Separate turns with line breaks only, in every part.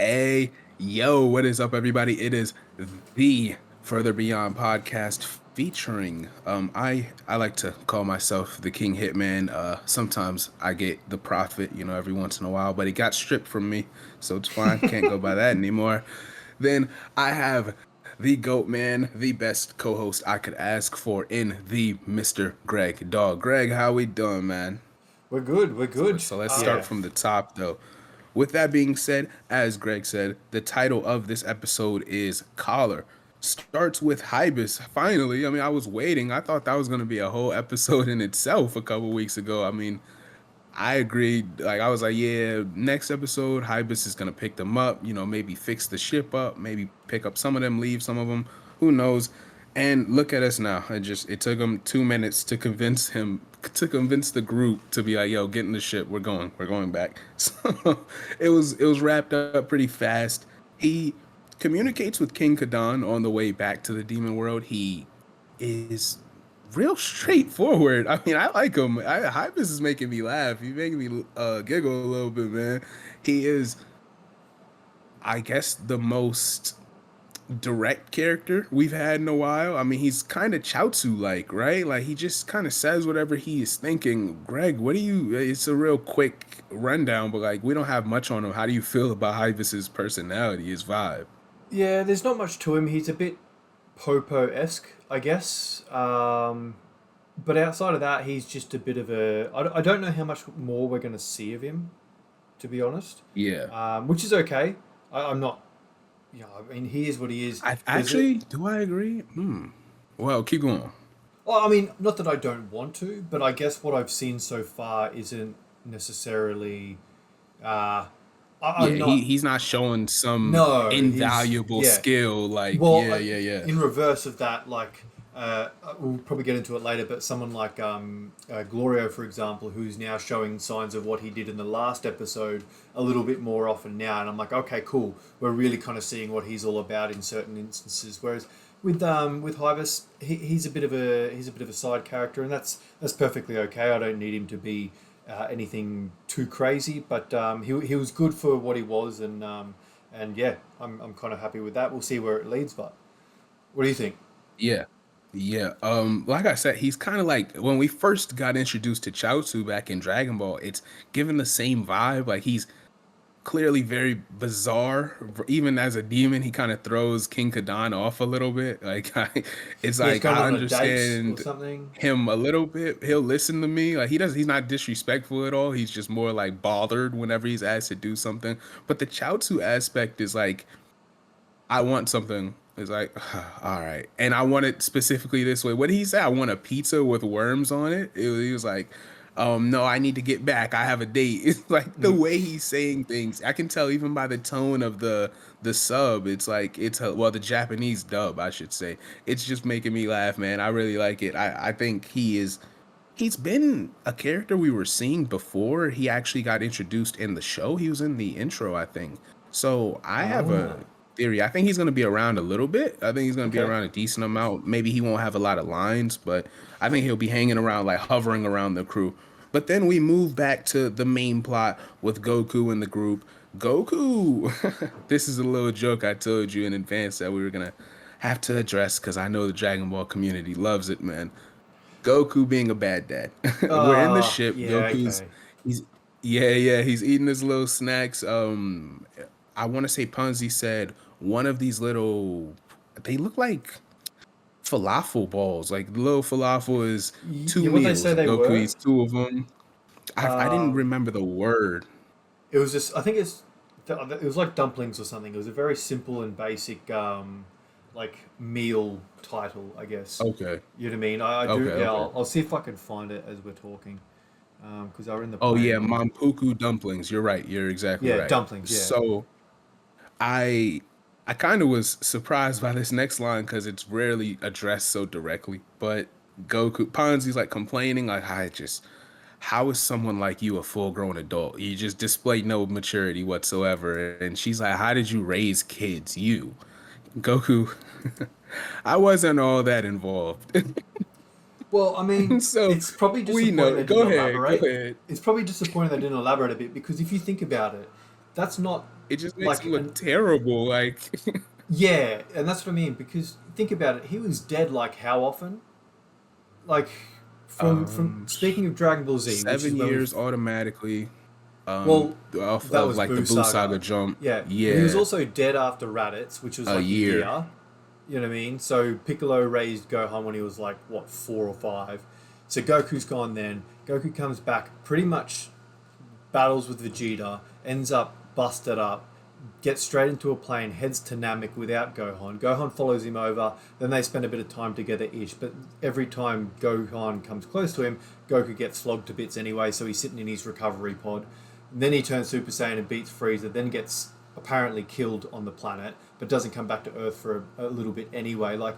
Hey, yo, what is up, everybody? It is the Further Beyond podcast featuring I like to call myself the King Hitman. Sometimes I get the Prophet, every once in a while, but it got stripped from me, so it's fine. Can't go by that anymore. Then I have the GOAT man, the best co-host I could ask for in the Mr. Greg Dog. Greg, how we doing, man?
We're good. We're
So,
good.
so let's start
Yeah.
from the top, though. With that being said, as Greg said, the title of this episode is Collar. Starts with Hibis. Finally, I mean, I was waiting. I thought that was going to be a whole episode in itself a couple weeks ago. I mean, I agreed. Like, I was like, yeah, next episode, Hibis is going to pick them up, maybe fix the ship up, maybe pick up some of them, leave some of them. Who knows? And look at us now. It took him 2 minutes to convince the group to be like, yo, get in the ship. We're going back. So it was wrapped up pretty fast. He communicates with King Kadan on the way back to the demon world. He is real straightforward. I mean, I like him. Hypus is making me laugh. He's making me giggle a little bit, man. He is, I guess, the most direct character we've had in a while. I mean, he's kind of Chaozu like, right? Like he just kind of says whatever he is thinking. Greg, what do you? It's a real quick rundown, but like we don't have much on him. How do you feel about Hyvis's personality, his vibe?
Yeah, there's not much to him. He's a bit Popo-esque, I guess. But outside of that, he's just a bit of a. I don't know how much more we're going to see of him, to be honest.
Yeah.
Which is okay. I'm not. Yeah, I mean, he is what he is.
I
There's a,
actually do I agree? Well, keep going.
well, I mean, not that I don't want to, but I guess what I've seen so far isn't necessarily. Uh,
Yeah,
I'm not.
he's not showing some
No, he's
invaluable
yeah.
skill. Like,
Well,
yeah.
in reverse of that, like we'll probably get into it later, but someone like Glorio, for example, who's now showing signs of what he did in the last episode a little bit more often now, and I'm like, okay, cool. We're really kind of seeing what he's all about in certain instances. Whereas with Hyvis, he's a bit of a side character, and that's perfectly okay. I don't need him to be anything too crazy, but he was good for what he was, and yeah, I'm kind of happy with that. We'll see where it leads, but what do you think?
Yeah. Yeah. Like I said, he's kind of like when we first got introduced to Chaozu back in Dragon Ball, it's given the same vibe. Like he's clearly very bizarre. Even as a demon, he kind of throws King Kadan off a little bit. Like it's
Yeah, he's
like
going
I
on a date or
understand
something.
him a little bit. He'll listen to me. Like he's not disrespectful at all. He's just more like bothered whenever he's asked to do something. But the Chaozu aspect is like I want something. It's like, all right. And I want it specifically this way. What did he say? I want a pizza with worms on it. He was like, no, I need to get back. I have a date. It's like the
Mm.
way he's saying things. I can tell even by the tone of the sub. It's like well, the Japanese dub, I should say. It's just making me laugh, man. I really like it. I think he's been a character we were seeing before he actually got introduced in the show. He was in the intro, I think. So I have a
Oh,
theory. I think he's going to be around a little bit. I think he's going to be
okay.
around a decent amount. Maybe he won't have a lot of lines, but I think he'll be hanging around, like hovering around the crew. But then we move back to the main plot with Goku and the group. Goku, this is a little joke I told you in advance that we were going to have to address because I know the Dragon Ball community loves it, man. Goku being a bad dad. We're in the ship.
Yeah,
Goku's
okay.
he's yeah, he's eating his little snacks. I want to say Punzi said one of these little they look like falafel balls. Like little falafel is two
Yeah, what they say
meals.
they
Goku
were.
eats two of them. I didn't
Um,
remember the word.
it was just. I think it was like dumplings or something. It was a very simple and basic like meal title, I guess.
Okay.
You know what I mean? I do. Yeah,
Okay.
I'll see if I can find it as we're talking, because they were in the
Oh yeah,
plane.
Mampuku dumplings. You're right. You're exactly
Yeah,
right.
dumplings. Yeah.
So I I kind of was surprised by this next line because it's rarely addressed so directly. But Goku Ponzi's like complaining, like how is someone like you a full grown adult? You just display no maturity whatsoever. And she's like, how did you raise kids? You, Goku. I wasn't all that involved.
Well, I mean,
So
it's probably
we
disappointing
know.
they didn't
Go
elaborate.
ahead.
It's probably disappointing they didn't elaborate a bit because if you think about it, that's not.
It just makes him
Like,
look
and
terrible. Like,
yeah, and that's what I mean. Because think about it, he was dead like how often? Like, from
um,
speaking of Dragon Ball Z, which is
7 years automatically.
well,
Off
that
of
was
like the
Boo
Boo Saga
Saga.
jump.
Yeah, but he was
Yeah,
also dead after Raditz, which was
a
like a
year.
year. You know what I mean? So Piccolo raised Gohan when he was like what 4 or 5. So Goku's gone then. Goku comes back, pretty much battles with Vegeta, ends up busted up, gets straight into a plane, heads to Namek without Gohan. Gohan follows him over. Then they spend a bit of time together ish. But every time Gohan comes close to him, Goku gets flogged to bits anyway. So he's sitting in his recovery pod. And then he turns Super Saiyan and beats Frieza. Then gets apparently killed on the planet, but doesn't come back to Earth for a little bit anyway. Like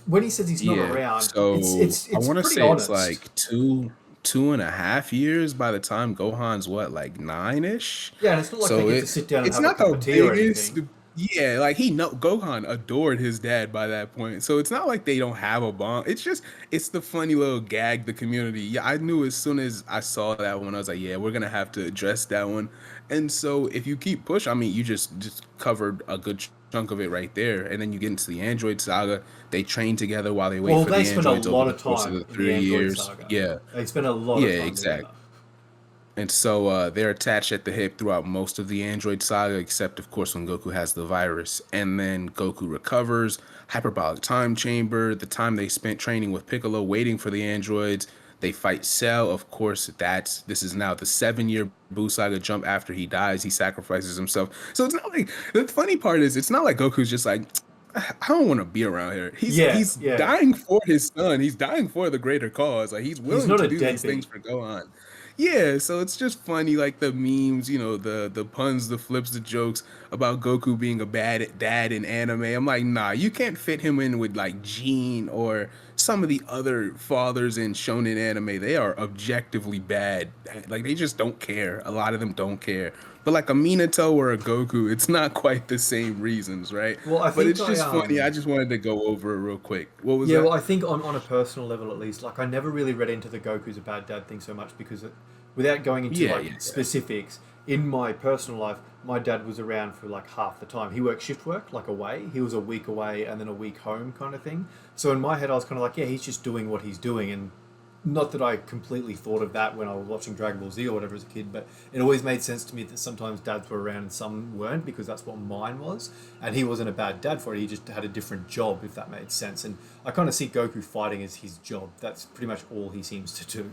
when he says he's not
Yeah.
around, it's
So
it's
I
it's
want to
pretty
say it's
honest.
like 2.5 years by the time Gohan's what, like 9-ish.
Yeah, and it's not like they
So
get to sit down and
it's
have a
not
cup
the
of tea or
biggest.
anything.
Yeah, like Gohan adored his dad by that point. So it's not like they don't have a bond. It's just it's the funny little gag the community. Yeah, I knew as soon as I saw that one, I was like, yeah, we're gonna have to address that one. And so if you keep push, I mean, you just covered a good chunk of it right there. And then you get into the Android saga. They train together while they wait
Well,
for
they
the
spend a
androids over
lot
the
of
course of
time
the
in the
three
Android
years.
saga.
Yeah.
They spend a lot
Yeah,
of time together.
exactly. And so they're attached at the hip throughout most of the Android saga, except, of course, when Goku has the virus. And then Goku recovers, hyperbolic time chamber, the time they spent training with Piccolo, waiting for the androids. They fight Cell. Of course, this is now the 7 year Buu saga jump after he dies. He sacrifices himself. So it's not like the funny part is it's not like Goku's just like, I don't want to be around here. He's
Yeah,
he's
yeah.
dying for his son. He's dying for the greater cause. Like he's
He's
willing
not
to
a
do these things
deadbeat.
for Gohan. Yeah, so it's just funny, like the memes, the puns, the flips, the jokes about Goku being a bad dad in anime. I'm like, nah, you can't fit him in with like Gene or some of the other fathers in shonen anime. They are objectively bad. Like they just don't care. A lot of them don't care. But like a Minato or a Goku, it's not quite the same reasons, right?
Well, I
But
think
it's
I
just funny. I just wanted to go over it real quick. What was
yeah, well,
that?
I think on a personal level at least, like I never really read into the Goku's a bad dad thing so much because without going into
Yeah,
like
yeah, yeah.
specifics, in my personal life, my dad was around for like half the time. He worked shift work, like away. He was a week away and then a week home kind of thing. So in my head, I was kind of like, yeah, he's just doing what he's doing. And not that I completely thought of that when I was watching Dragon Ball Z or whatever as a kid, but it always made sense to me that sometimes dads were around and some weren't because that's what mine was. And he wasn't a bad dad for it, he just had a different job, if that made sense. And I kind of see Goku fighting as his job. That's pretty much all he seems to do.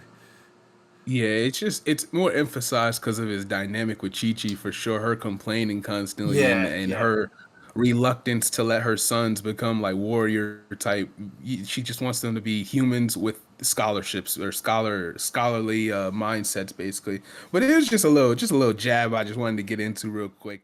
Yeah, it's more emphasized because of his dynamic with Chi Chi for sure. Her complaining constantly
Yeah,
and
yeah.
her reluctance to let her sons become like warrior type. She just wants them to be humans with scholarships or scholarly mindsets, basically. But it was just a little jab I just wanted to get into real quick.